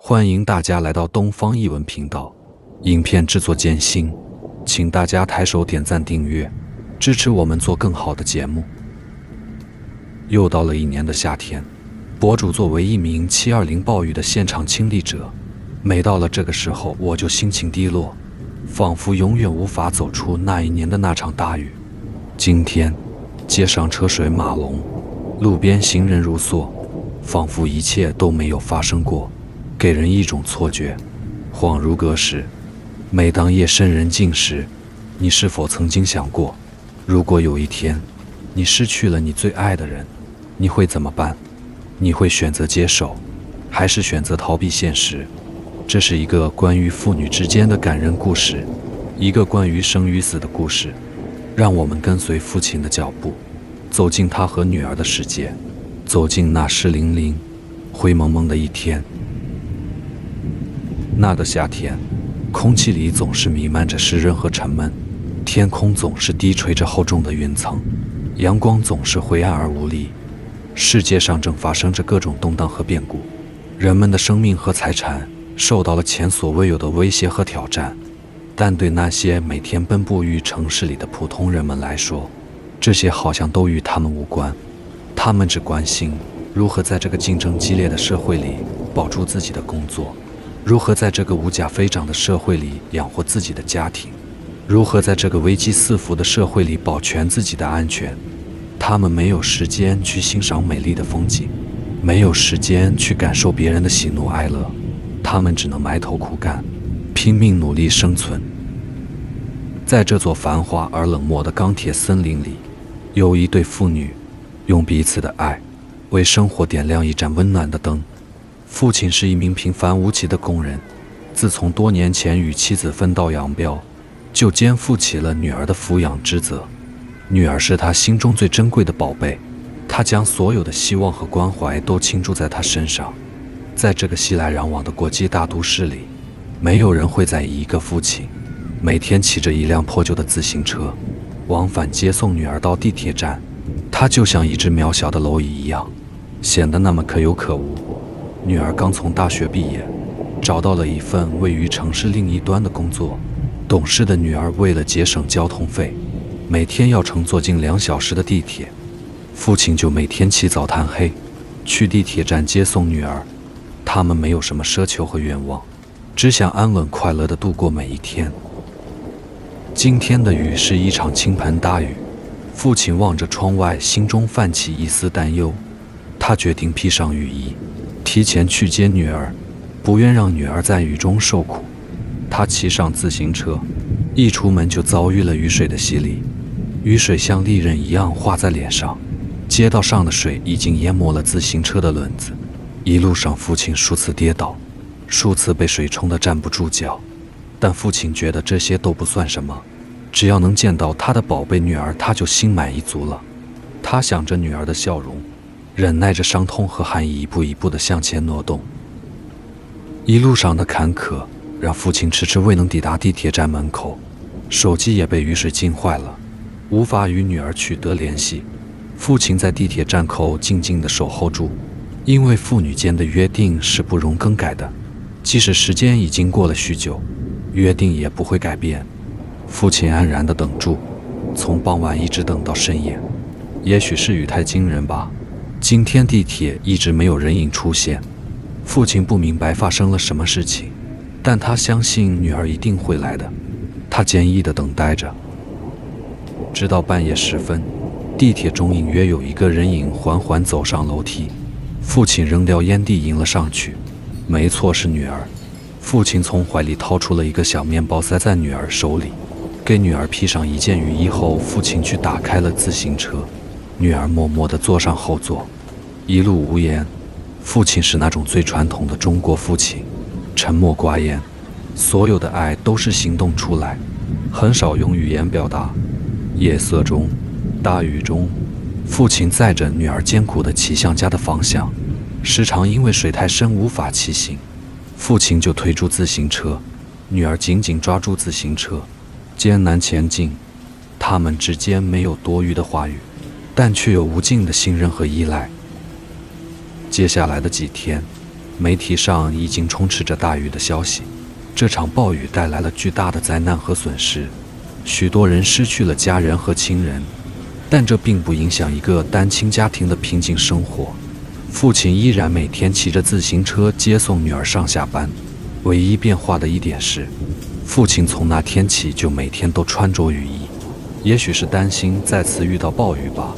欢迎大家来到东方译文频道，影片制作艰辛，请大家抬手点赞订阅，支持我们做更好的节目。又到了一年的夏天，博主作为一名720暴雨的现场亲历者，每到了这个时候我就心情低落，仿佛永远无法走出那一年的那场大雨。今天街上车水马龙，路边行人如梭，仿佛一切都没有发生过，给人一种错觉，恍如隔世。每当夜深人静时，你是否曾经想过，如果有一天你失去了你最爱的人，你会怎么办？你会选择接受，还是选择逃避现实？这是一个关于父女之间的感人故事，一个关于生与死的故事。让我们跟随父亲的脚步，走进他和女儿的世界，走进那湿淋淋、灰蒙蒙的一天。那个夏天，空气里总是弥漫着湿润和沉闷，天空总是低垂着厚重的云层，阳光总是灰暗而无力。世界上正发生着各种动荡和变故，人们的生命和财产受到了前所未有的威胁和挑战。但对那些每天奔波于城市里的普通人们来说，这些好像都与他们无关。他们只关心如何在这个竞争激烈的社会里保住自己的工作，如何在这个物价飞涨的社会里养活自己的家庭，如何在这个危机四伏的社会里保全自己的安全。他们没有时间去欣赏美丽的风景，没有时间去感受别人的喜怒哀乐，他们只能埋头苦干，拼命努力生存。在这座繁华而冷漠的钢铁森林里，有一对父女用彼此的爱为生活点亮一盏温暖的灯。父亲是一名平凡无奇的工人，自从多年前与妻子分道扬镳，就肩负起了女儿的抚养之责。女儿是他心中最珍贵的宝贝，他将所有的希望和关怀都倾注在她身上。在这个熙来攘往的国际大都市里，没有人会在意一个父亲每天骑着一辆破旧的自行车往返接送女儿到地铁站。他就像一只渺小的蝼蚁一样，显得那么可有可无。女儿刚从大学毕业，找到了一份位于城市另一端的工作。懂事的女儿为了节省交通费，每天要乘坐近2小时的地铁。父亲就每天起早贪黑去地铁站接送女儿。他们没有什么奢求和愿望，只想安稳快乐地度过每一天。今天的雨是一场倾盆大雨，父亲望着窗外，心中泛起一丝担忧。他决定披上雨衣，提前去接女儿，不愿让女儿在雨中受苦。他骑上自行车，一出门就遭遇了雨水的洗礼，雨水像利刃一样划在脸上，街道上的水已经淹没了自行车的轮子。一路上父亲数次跌倒，数次被水冲得站不住脚，但父亲觉得这些都不算什么，只要能见到他的宝贝女儿，他就心满意足了。他想着女儿的笑容，忍耐着伤痛和汗意，一步一步地向前挪动。一路上的坎坷让父亲迟迟未能抵达地铁站门口，手机也被雨水浸坏了，无法与女儿取得联系。父亲在地铁站口静静地守候住，因为父女间的约定是不容更改的，即使时间已经过了许久，约定也不会改变。父亲安然地等住，从傍晚一直等到深夜。也许是雨太惊人吧，今天地铁一直没有人影出现。父亲不明白发生了什么事情，但他相信女儿一定会来的。他坚毅地等待着，直到半夜时分，地铁中隐约有一个人影缓缓走上楼梯。父亲扔掉烟蒂迎了上去，没错，是女儿。父亲从怀里掏出了一个小面包塞在女儿手里，给女儿披上一件雨衣后，父亲去打开了自行车。女儿默默地坐上后座，一路无言。父亲是那种最传统的中国父亲，沉默寡言，所有的爱都是行动出来，很少用语言表达。夜色中，大雨中，父亲载着女儿艰苦地骑向家的方向，时常因为水太深无法骑行，父亲就推住自行车，女儿紧紧抓住自行车，艰难前进。他们之间没有多余的话语，但却有无尽的信任和依赖。接下来的几天，媒体上已经充斥着大雨的消息，这场暴雨带来了巨大的灾难和损失，许多人失去了家人和亲人，但这并不影响一个单亲家庭的平静生活。父亲依然每天骑着自行车接送女儿上下班，唯一变化的一点是，父亲从那天起就每天都穿着雨衣，也许是担心再次遇到暴雨吧。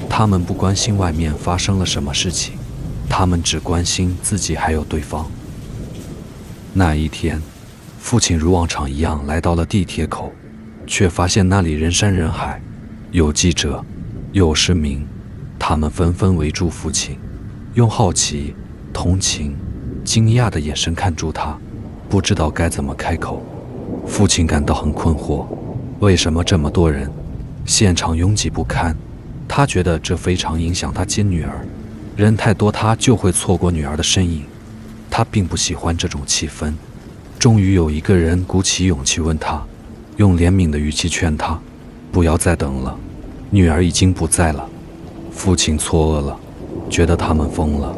他们不关心外面发生了什么事情，他们只关心自己还有对方。那一天，父亲如往常一样来到了地铁口，却发现那里人山人海，有记者，有市民，他们纷纷围住父亲，用好奇、同情、惊讶的眼神看住他，不知道该怎么开口。父亲感到很困惑，为什么这么多人？现场拥挤不堪，他觉得这非常影响他接女儿，人太多他就会错过女儿的身影。他并不喜欢这种气氛。终于有一个人鼓起勇气问他，用怜悯的语气劝他，不要再等了，女儿已经不在了。父亲错愕了，觉得他们疯了，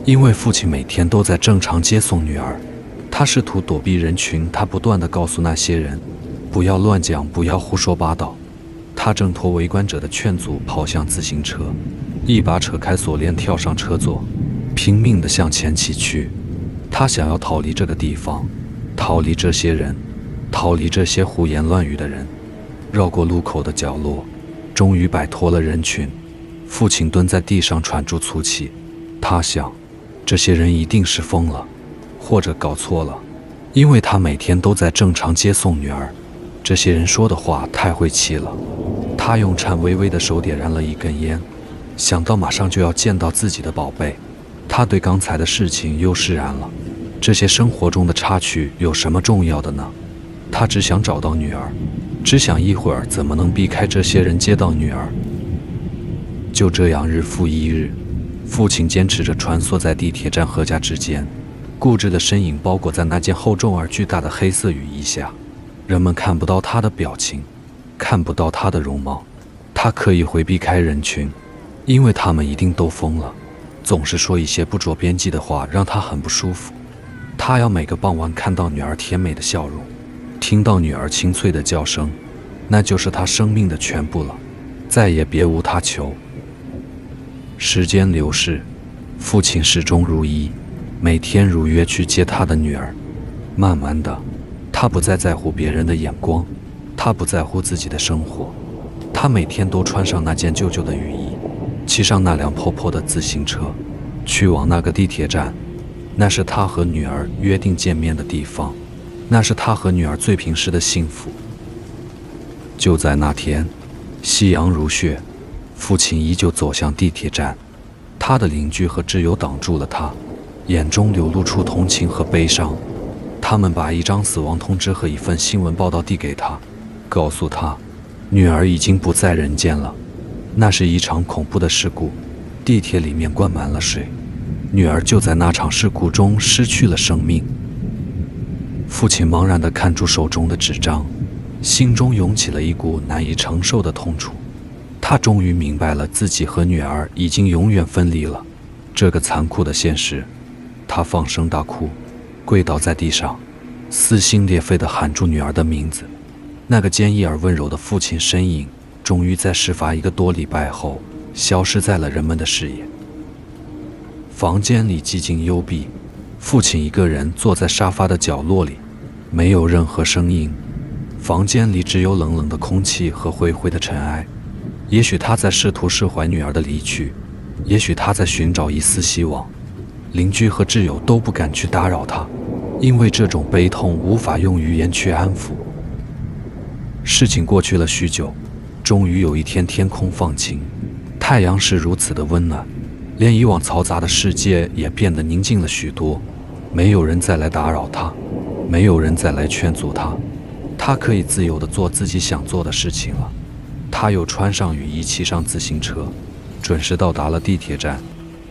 因为父亲每天都在正常接送女儿。他试图躲避人群，他不断地告诉那些人，不要乱讲，不要胡说八道。他挣脱围观者的劝阻，跑向自行车，一把扯开锁链，跳上车座，拼命地向前骑去。他想要逃离这个地方，逃离这些人，逃离这些胡言乱语的人。绕过路口的角落，终于摆脱了人群。父亲蹲在地上喘住粗气，他想，这些人一定是疯了，或者搞错了，因为他每天都在正常接送女儿。这些人说的话太晦气了。他用颤巍巍的手点燃了一根烟，想到马上就要见到自己的宝贝，他对刚才的事情又释然了。这些生活中的插曲有什么重要的呢？他只想找到女儿，只想一会儿怎么能避开这些人接到女儿。就这样日复一日，父亲坚持着穿梭在地铁站和家之间，固执的身影包裹在那件厚重而巨大的黑色雨衣下，人们看不到他的表情，看不到他的容貌。他刻意回避开人群，因为他们一定都疯了，总是说一些不着边际的话，让他很不舒服。他要每个傍晚看到女儿甜美的笑容，听到女儿清脆的叫声，那就是他生命的全部了，再也别无他求。时间流逝，父亲始终如一，每天如约去接他的女儿。慢慢的，他不再在乎别人的眼光，他不在乎自己的生活。他每天都穿上那件旧旧的雨衣，骑上那辆破破的自行车，去往那个地铁站。那是他和女儿约定见面的地方，那是他和女儿最平时的幸福。就在那天，夕阳如血，父亲依旧走向地铁站，他的邻居和挚友挡住了他，眼中流露出同情和悲伤。他们把一张死亡通知和一份新闻报道递给他，告诉他，女儿已经不在人间了。那是一场恐怖的事故，地铁里面灌满了水，女儿就在那场事故中失去了生命。父亲茫然地看住手中的纸张，心中涌起了一股难以承受的痛楚。他终于明白了自己和女儿已经永远分离了这个残酷的现实。他放声大哭，跪倒在地上，撕心裂肺地喊住女儿的名字。那个坚毅而温柔的父亲身影，终于在事发1个多礼拜后，消失在了人们的视野。房间里寂静幽闭，父亲一个人坐在沙发的角落里，没有任何声音。房间里只有冷冷的空气和灰灰的尘埃。也许他在试图释怀女儿的离去，也许他在寻找一丝希望。邻居和挚友都不敢去打扰他，因为这种悲痛无法用语言去安抚。事情过去了许久，终于有一天天空放晴，太阳是如此的温暖，连以往嘈杂的世界也变得宁静了许多。没有人再来打扰他，没有人再来劝阻他，他可以自由地做自己想做的事情了。他又穿上雨衣，骑上自行车，准时到达了地铁站，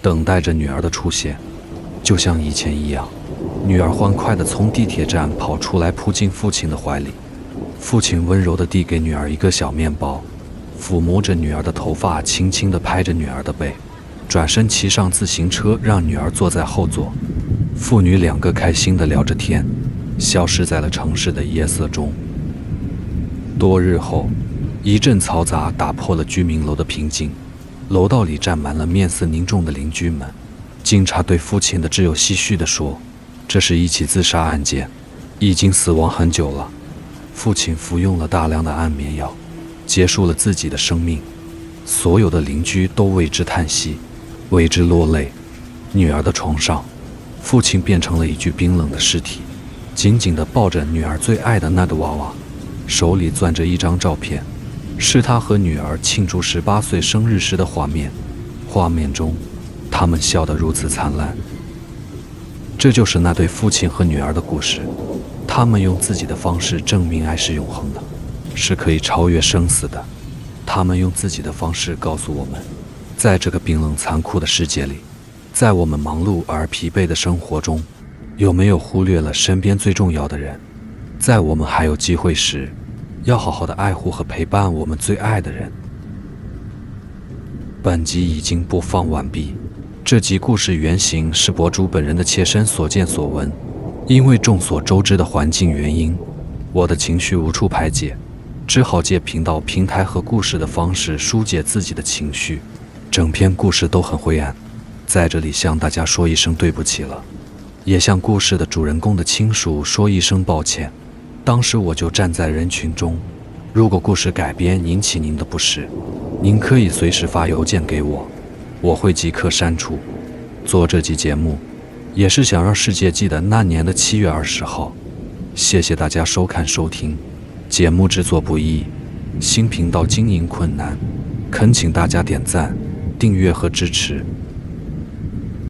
等待着女儿的出现。就像以前一样，女儿欢快地从地铁站跑出来，扑进父亲的怀里。父亲温柔地递给女儿一个小面包，抚摸着女儿的头发，轻轻地拍着女儿的背，转身骑上自行车，让女儿坐在后座。父女两个开心地聊着天，消失在了城市的夜色中。多日后，一阵嘈杂打破了居民楼的平静，楼道里站满了面色凝重的邻居们。警察对父亲的挚友唏嘘地说：“这是一起自杀案件，已经死亡很久了。”父亲服用了大量的安眠药，结束了自己的生命。所有的邻居都为之叹息，为之落泪。女儿的床上，父亲变成了一具冰冷的尸体，紧紧地抱着女儿最爱的那个娃娃，手里攥着一张照片，是他和女儿庆祝18岁生日时的画面。画面中，他们笑得如此灿烂。这就是那对父亲和女儿的故事，他们用自己的方式证明爱是永恒的，是可以超越生死的。他们用自己的方式告诉我们，在这个冰冷残酷的世界里，在我们忙碌而疲惫的生活中，有没有忽略了身边最重要的人？在我们还有机会时，要好好的爱护和陪伴我们最爱的人。本集已经播放完毕。这集故事原型是博主本人的切身所见所闻，因为众所周知的环境原因，我的情绪无处排解，只好借频道平台和故事的方式疏解自己的情绪。整篇故事都很灰暗，在这里向大家说一声对不起了，也向故事的主人公的亲属说一声抱歉。当时我就站在人群中，如果故事改编引起您的不适，您可以随时发邮件给我，我会即刻删除。做这期节目，也是想让世界记得那年的7月20号。谢谢大家收看收听。节目制作不易，新频道经营困难，恳请大家点赞、订阅和支持。